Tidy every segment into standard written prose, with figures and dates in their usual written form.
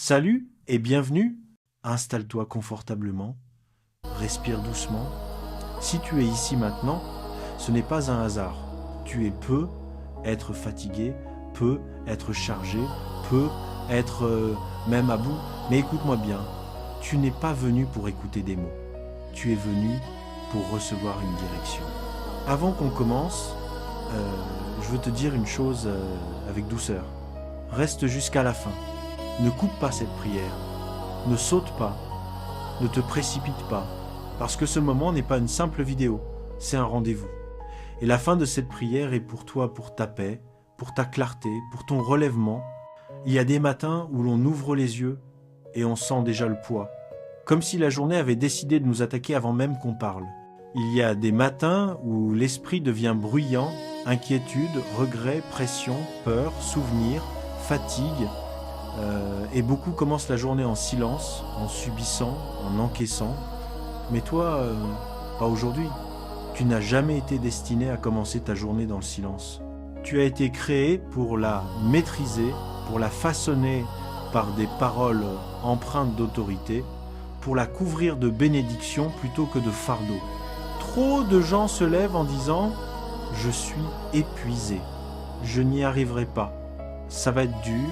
Salut et bienvenue. Installe-toi confortablement, respire doucement. Si tu es ici maintenant, ce n'est pas un hasard. Tu es peu être fatigué, peut être chargé, peut être même à bout. Mais écoute-moi bien, tu n'es pas venu pour écouter des mots. Tu es venu pour recevoir une direction. Avant qu'on commence, je veux te dire une chose avec douceur. Reste jusqu'à la fin. Ne coupe pas cette prière. Ne saute pas. Ne te précipite pas. Parce que ce moment n'est pas une simple vidéo. C'est un rendez-vous. Et la fin de cette prière est pour toi, pour ta paix, pour ta clarté, pour ton relèvement. Il y a des matins où l'on ouvre les yeux et on sent déjà le poids. Comme si la journée avait décidé de nous attaquer avant même qu'on parle. Il y a des matins où l'esprit devient bruyant, inquiétude, regret, pression, peur, souvenir, fatigue. Et beaucoup commencent la journée en silence, en subissant, en encaissant. Mais toi, pas aujourd'hui. Tu n'as jamais été destiné à commencer ta journée dans le silence. Tu as été créé pour la maîtriser, pour la façonner par des paroles empreintes d'autorité, pour la couvrir de bénédictions plutôt que de fardeaux. Trop de gens se lèvent en disant « Je suis épuisé, je n'y arriverai pas, ça va être dur,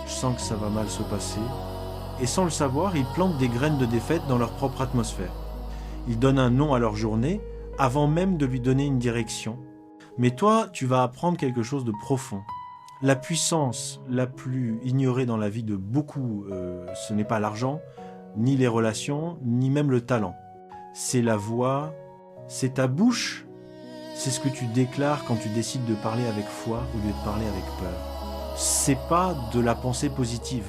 je sens que ça va mal se passer. » Et sans le savoir, ils plantent des graines de défaite dans leur propre atmosphère. Ils donnent un nom à leur journée avant même de lui donner une direction. Mais toi, tu vas apprendre quelque chose de profond. La puissance la plus ignorée dans la vie de beaucoup, ce n'est pas l'argent, ni les relations, ni même le talent. C'est la voix, c'est ta bouche, c'est ce que tu déclares quand tu décides de parler avec foi au lieu de parler avec peur. C'est pas de la pensée positive,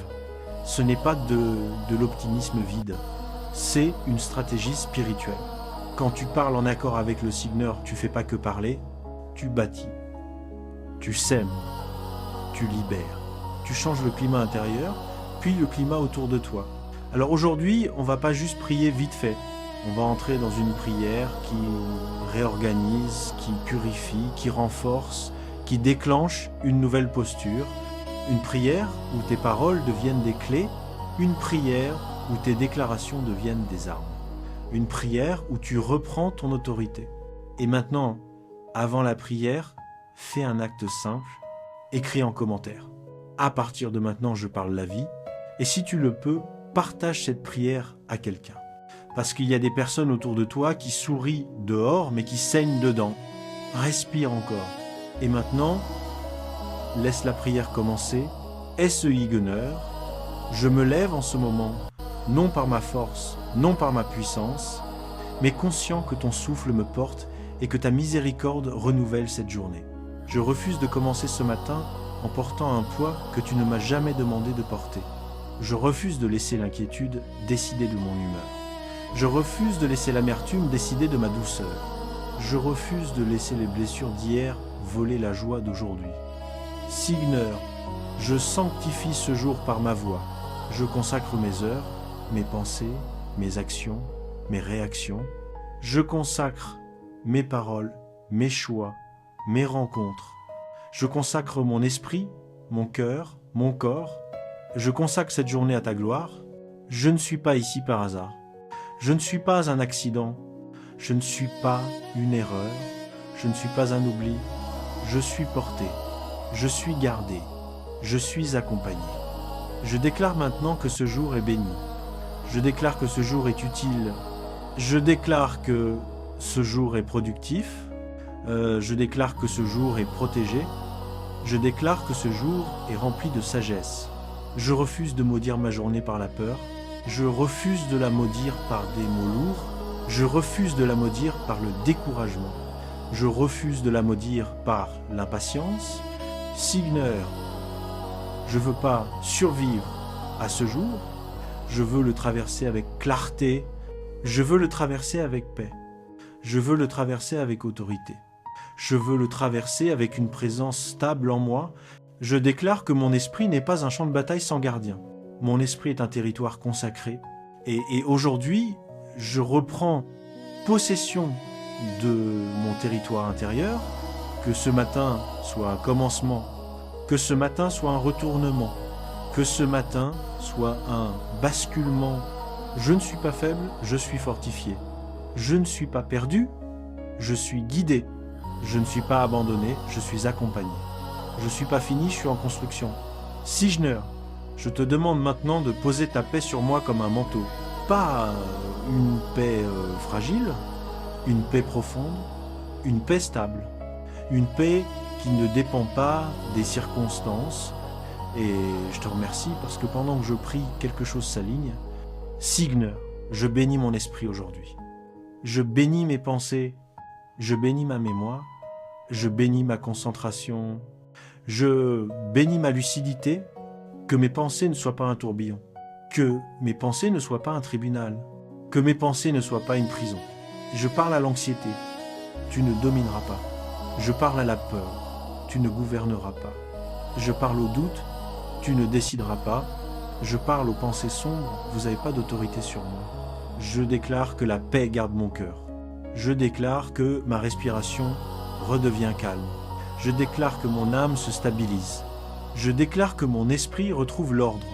ce n'est pas de l'optimisme vide, c'est une stratégie spirituelle. Quand tu parles en accord avec le Signeur, tu fais pas que parler, tu bâtis, tu sèmes, tu libères, tu changes le climat intérieur, puis le climat autour de toi. Alors aujourd'hui, on va pas juste prier vite fait. On va entrer dans une prière qui réorganise, qui purifie, qui renforce, qui déclenche une nouvelle posture. Une prière où tes paroles deviennent des clés, une prière où tes déclarations deviennent des armes. Une prière où tu reprends ton autorité. Et maintenant, avant la prière, fais un acte simple, écris en commentaire. À partir de maintenant, je parle la vie. Et si tu le peux, partage cette prière à quelqu'un. Parce qu'il y a des personnes autour de toi qui sourient dehors, mais qui saignent dedans. Respire encore. Et maintenant, laisse la prière commencer. SEI Gunner, je me lève en ce moment, non par ma force, non par ma puissance, mais conscient que ton souffle me porte et que ta miséricorde renouvelle cette journée. Je refuse de commencer ce matin en portant un poids que tu ne m'as jamais demandé de porter. Je refuse de laisser l'inquiétude décider de mon humeur. Je refuse de laisser l'amertume décider de ma douceur. Je refuse de laisser les blessures d'hier voler la joie d'aujourd'hui. Signer, je sanctifie ce jour par ma voix. Je consacre mes heures, mes pensées, mes actions, mes réactions. Je consacre mes paroles, mes choix, mes rencontres. Je consacre mon esprit, mon cœur, mon corps. Je consacre cette journée à ta gloire. Je ne suis pas ici par hasard. Je ne suis pas un accident. Je ne suis pas une erreur. Je ne suis pas un oubli. Je suis porté. Je suis gardé. Je suis accompagné. Je déclare maintenant que ce jour est béni. Je déclare que ce jour est utile. Je déclare que ce jour est productif. Je déclare que ce jour est protégé. Je déclare que ce jour est rempli de sagesse. Je refuse de maudire ma journée par la peur. Je refuse de la maudire par des mots lourds. Je refuse de la maudire par le découragement. Je refuse de la maudire par l'impatience. Signer, je ne veux pas survivre à ce jour. Je veux le traverser avec clarté. Je veux le traverser avec paix. Je veux le traverser avec autorité. Je veux le traverser avec une présence stable en moi. Je déclare que mon esprit n'est pas un champ de bataille sans gardien. Mon esprit est un territoire consacré. Et aujourd'hui, je reprends possession de mon territoire intérieur, que ce matin soit un commencement, que ce matin soit un retournement, Que ce matin soit un basculement. Je ne suis pas faible, je suis fortifié. Je ne suis pas perdu, je suis guidé. Je ne suis pas abandonné, je suis accompagné. Je ne suis pas fini, je suis en construction. Signer, je te demande maintenant de poser ta paix sur moi comme un manteau. Pas une paix fragile, une paix profonde, une paix stable. Une paix qui ne dépend pas des circonstances. Et je te remercie parce que pendant que je prie, quelque chose s'aligne. Signer, je bénis mon esprit aujourd'hui. Je bénis mes pensées, je bénis ma mémoire, je bénis ma concentration, je bénis ma lucidité, que mes pensées ne soient pas un tourbillon, que mes pensées ne soient pas un tribunal, que mes pensées ne soient pas une prison. Je parle à l'anxiété, tu ne domineras pas. Je parle à la peur, tu ne gouverneras pas. Je parle au doute, tu ne décideras pas. Je parle aux pensées sombres, vous n'avez pas d'autorité sur moi. Je déclare que la paix garde mon cœur. Je déclare que ma respiration redevient calme. Je déclare que mon âme se stabilise. Je déclare que mon esprit retrouve l'ordre.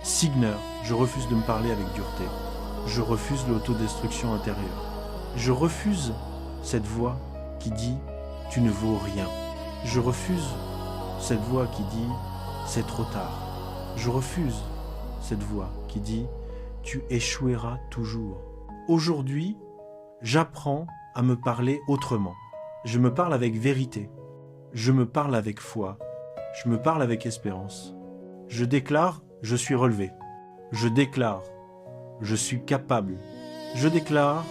Signer, je refuse de me parler avec dureté. Je refuse l'autodestruction intérieure. Je refuse cette voix qui dit « tu ne vaux rien ». Je refuse cette voix qui dit « c'est trop tard ». Je refuse cette voix qui dit « tu échoueras toujours ». Aujourd'hui, j'apprends à me parler autrement. Je me parle avec vérité. Je me parle avec foi. Je me parle avec espérance. Je déclare « je suis relevé ». Je déclare « je suis capable ». Je déclare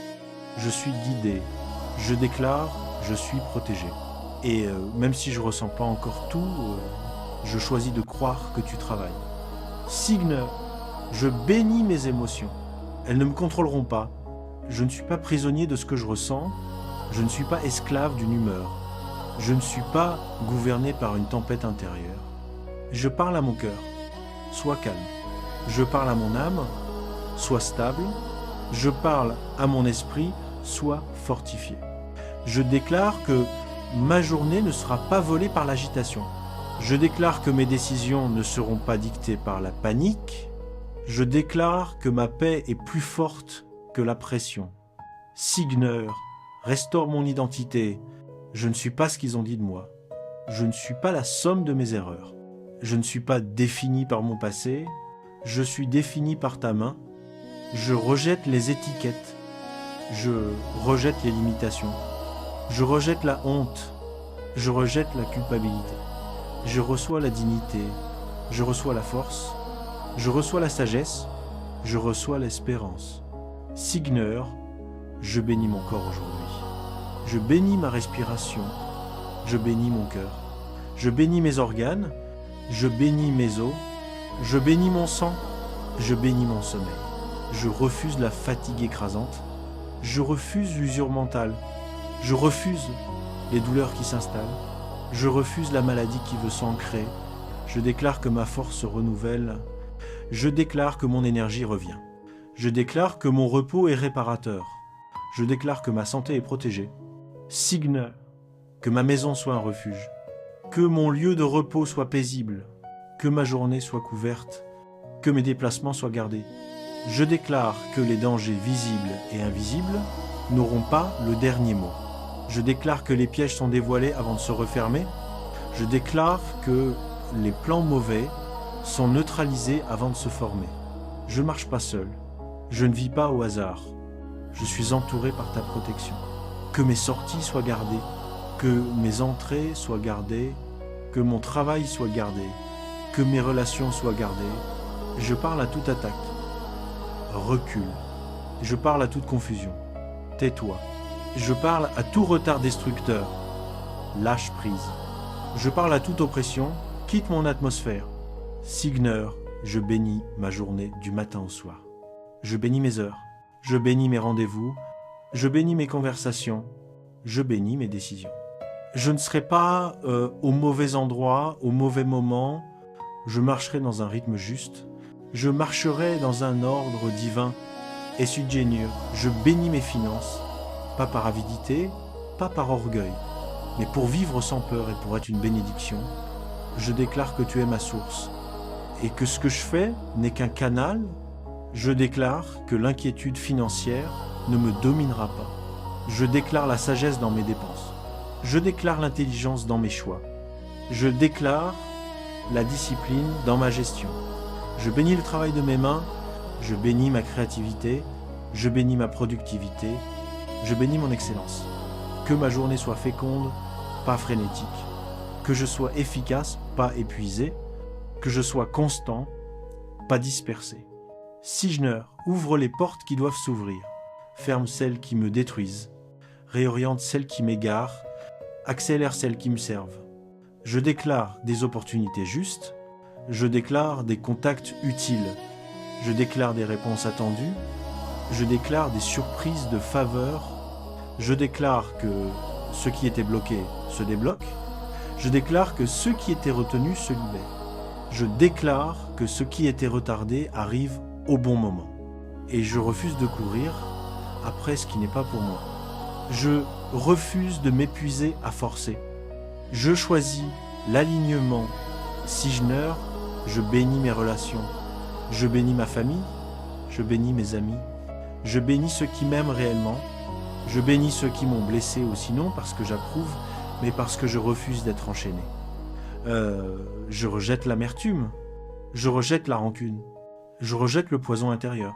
« je suis guidé ». Je déclare « je suis protégé ». Et même si je ne ressens pas encore tout, je choisis de croire que tu travailles. Signer, je bénis mes émotions. Elles ne me contrôleront pas. Je ne suis pas prisonnier de ce que je ressens. Je ne suis pas esclave d'une humeur. Je ne suis pas gouverné par une tempête intérieure. Je parle à mon cœur. Sois calme. Je parle à mon âme. Sois stable. Je parle à mon esprit. Sois fortifié. Je déclare que ma journée ne sera pas volée par l'agitation. Je déclare que mes décisions ne seront pas dictées par la panique. Je déclare que ma paix est plus forte que la pression. Signer, restaure mon identité. Je ne suis pas ce qu'ils ont dit de moi. Je ne suis pas la somme de mes erreurs. Je ne suis pas défini par mon passé. Je suis défini par ta main. Je rejette les étiquettes. Je rejette les limitations. Je rejette la honte. Je rejette la culpabilité. Je reçois la dignité. Je reçois la force. Je reçois la sagesse. Je reçois l'espérance. Signer, je bénis mon corps aujourd'hui. Je bénis ma respiration. Je bénis mon cœur. Je bénis mes organes. Je bénis mes os. Je bénis mon sang. Je bénis mon sommeil. Je refuse la fatigue écrasante. Je refuse l'usure mentale. Je refuse les douleurs qui s'installent. Je refuse la maladie qui veut s'ancrer. Je déclare que ma force se renouvelle. Je déclare que mon énergie revient. Je déclare que mon repos est réparateur. Je déclare que ma santé est protégée. Signer, que ma maison soit un refuge. Que mon lieu de repos soit paisible. Que ma journée soit couverte. Que mes déplacements soient gardés. Je déclare que les dangers visibles et invisibles n'auront pas le dernier mot. Je déclare que les pièges sont dévoilés avant de se refermer. Je déclare que les plans mauvais sont neutralisés avant de se former. Je ne marche pas seul. Je ne vis pas au hasard. Je suis entouré par ta protection. Que mes sorties soient gardées. Que mes entrées soient gardées. Que mon travail soit gardé. Que mes relations soient gardées. Je parle à toute attaque. Recule. Je parle à toute confusion. Tais-toi. Je parle à tout retard destructeur. Lâche prise. Je parle à toute oppression. Quitte mon atmosphère. Signer, je bénis ma journée du matin au soir. Je bénis mes heures. Je bénis mes rendez-vous. Je bénis mes conversations. Je bénis mes décisions. Je ne serai pas au mauvais endroit, au mauvais moment. Je marcherai dans un rythme juste. Je marcherai dans un ordre divin et suggestionné. Je bénis mes finances. Pas par avidité, pas par orgueil, mais pour vivre sans peur et pour être une bénédiction. Je déclare que tu es ma source et que ce que je fais n'est qu'un canal, je déclare que l'inquiétude financière ne me dominera pas. Je déclare la sagesse dans mes dépenses. Je déclare l'intelligence dans mes choix. Je déclare la discipline dans ma gestion. Je bénis le travail de mes mains, je bénis ma créativité, je bénis ma productivité, je bénis mon excellence. Que ma journée soit féconde, pas frénétique. Que je sois efficace, pas épuisé. Que je sois constant, pas dispersé. Signer, ouvre les portes qui doivent s'ouvrir. Ferme celles qui me détruisent. Réoriente celles qui m'égarent. Accélère celles qui me servent. Je déclare des opportunités justes. Je déclare des contacts utiles. Je déclare des réponses attendues. Je déclare des surprises de faveur. Je déclare que ce qui était bloqué se débloque. Je déclare que ce qui était retenu se libère. Je déclare que ce qui était retardé arrive au bon moment. Et je refuse de courir après ce qui n'est pas pour moi. Je refuse de m'épuiser à forcer. Je choisis l'alignement Signer. Je bénis mes relations. Je bénis ma famille. Je bénis mes amis. Je bénis ceux qui m'aiment réellement. Je bénis ceux qui m'ont blessé aussi, non parce que j'approuve, mais parce que je refuse d'être enchaîné. Je rejette l'amertume. Je rejette la rancune. Je rejette le poison intérieur.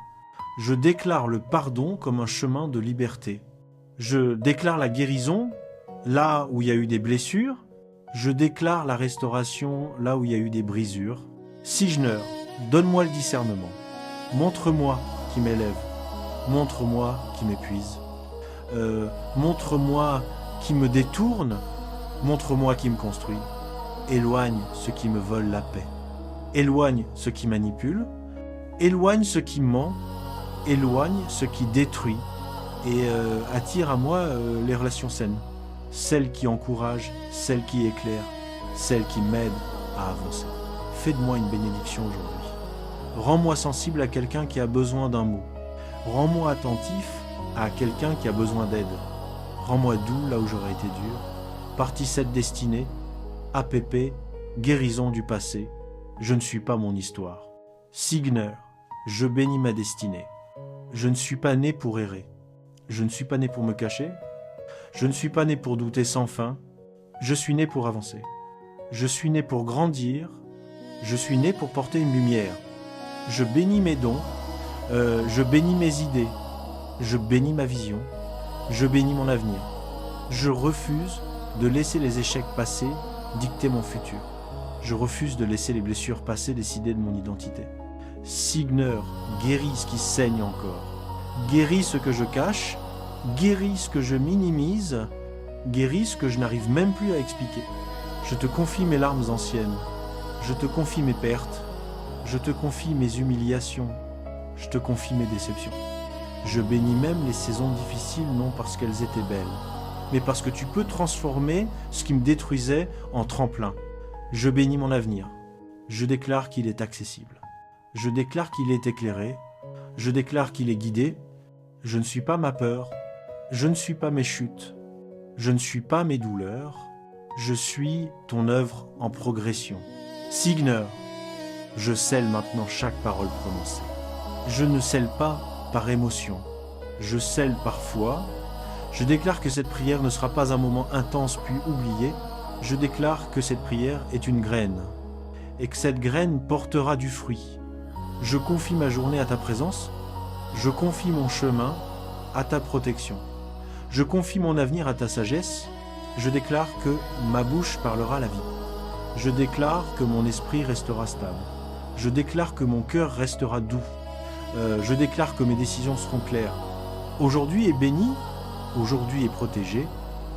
Je déclare le pardon comme un chemin de liberté. Je déclare la guérison là où il y a eu des blessures. Je déclare la restauration là où il y a eu des brisures. Signer, donne-moi le discernement. Montre-moi qui m'élève. Montre-moi qui m'épuise. Montre-moi qui me détourne. Montre-moi qui me construit. Éloigne ce qui me vole la paix. Éloigne ce qui manipule. Éloigne ce qui ment. Éloigne ce qui détruit. Et attire à moi les relations saines. Celles qui encouragent, celles qui éclairent, celles qui m'aident à avancer. Fais de moi une bénédiction aujourd'hui. Rends-moi sensible à quelqu'un qui a besoin d'un mot. Rends-moi attentif à quelqu'un qui a besoin d'aide. Rends-moi doux là où j'aurais été dur. Partie 7 destinée, APP, guérison du passé. Je ne suis pas mon histoire. Signer, je bénis ma destinée. Je ne suis pas né pour errer. Je ne suis pas né pour me cacher. Je ne suis pas né pour douter sans fin. Je suis né pour avancer. Je suis né pour grandir. Je suis né pour porter une lumière. Je bénis mes dons. Je bénis mes idées. Je bénis ma vision. Je bénis mon avenir. Je refuse de laisser les échecs passés dicter mon futur. Je refuse de laisser les blessures passées décider de mon identité. Signer, guéris ce qui saigne encore. Guéris ce que je cache. Guéris ce que je minimise. Guéris ce que je n'arrive même plus à expliquer. Je te confie mes larmes anciennes. Je te confie mes pertes. Je te confie mes humiliations. Je te confie mes déceptions. Je bénis même les saisons difficiles, non parce qu'elles étaient belles, mais parce que tu peux transformer ce qui me détruisait en tremplin. Je bénis mon avenir. Je déclare qu'il est accessible. Je déclare qu'il est éclairé. Je déclare qu'il est guidé. Je ne suis pas ma peur. Je ne suis pas mes chutes. Je ne suis pas mes douleurs. Je suis ton œuvre en progression. Signer, je scelle maintenant chaque parole prononcée. Je ne scelle pas par émotion. Je scelle par foi. Je déclare que cette prière ne sera pas un moment intense puis oublié. Je déclare que cette prière est une graine et que cette graine portera du fruit. Je confie ma journée à ta présence. Je confie mon chemin à ta protection. Je confie mon avenir à ta sagesse. Je déclare que ma bouche parlera la vie. Je déclare que mon esprit restera stable. Je déclare que mon cœur restera doux. Je déclare que mes décisions seront claires. Aujourd'hui est béni, aujourd'hui est protégé,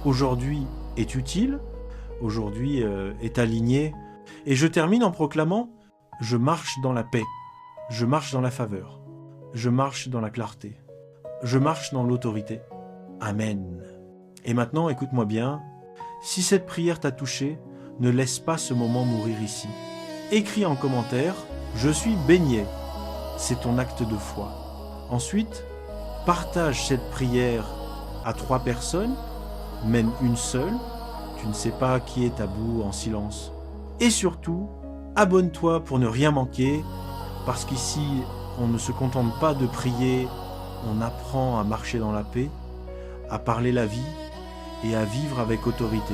aujourd'hui est utile, aujourd'hui est aligné. Et je termine en proclamant « Je marche dans la paix, je marche dans la faveur, je marche dans la clarté, je marche dans l'autorité. Amen. » Et maintenant, écoute-moi bien, si cette prière t'a touché, ne laisse pas ce moment mourir ici. Écris en commentaire « Je suis baigné ». C'est ton acte de foi. Ensuite, partage cette prière à 3 personnes, même une seule. Tu ne sais pas qui est à bout en silence. Et surtout, abonne-toi pour ne rien manquer, parce qu'ici, on ne se contente pas de prier, on apprend à marcher dans la paix, à parler la vie et à vivre avec autorité.